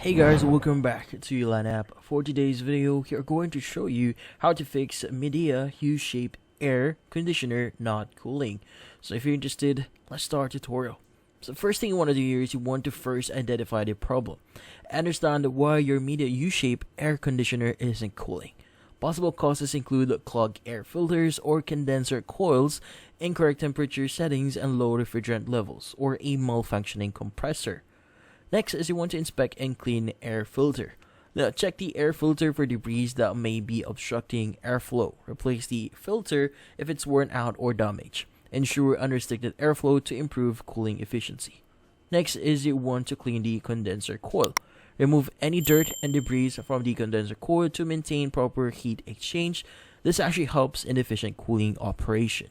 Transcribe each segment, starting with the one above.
Hey guys, welcome back to Elan app. For today's video, we are going to show you how to fix Midea U-shape air conditioner not cooling. So if you're interested, let's start the tutorial. So first thing you want to do here is you want to first identify the problem. Understand why your Midea U-shape air conditioner isn't cooling. Possible causes include clogged air filters or condenser coils, incorrect temperature settings, and low refrigerant levels, or a malfunctioning compressor. Next is you want to inspect and clean air filter. Now check the air filter for debris that may be obstructing airflow. Replace the filter if it's worn out or damaged. Ensure unrestricted airflow to improve cooling efficiency. Next is you want to clean the condenser coil. Remove any dirt and debris from the condenser coil to maintain proper heat exchange. This actually helps in efficient cooling operation.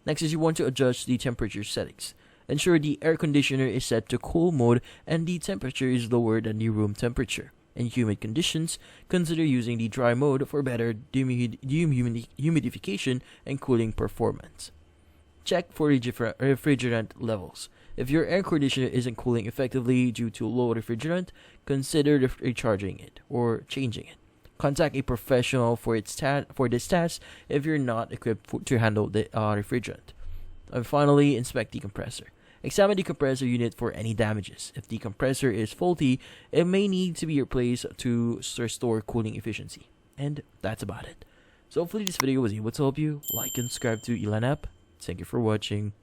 Next is you want to adjust the temperature settings. Ensure the air conditioner is set to cool mode and the temperature is lower than the room temperature. In humid conditions, consider using the dry mode for better humidification and cooling performance. Check for refrigerant levels. If your air conditioner isn't cooling effectively due to low refrigerant, consider recharging it or changing it. Contact a professional for this task if you're not equipped to handle the refrigerant. And finally, inspect the compressor. Examine the compressor unit for any damages. If the compressor is faulty, it may need to be replaced to restore cooling efficiency. And that's about it. So hopefully this video was able to help you. Like and subscribe to Elan app. Thank you for watching.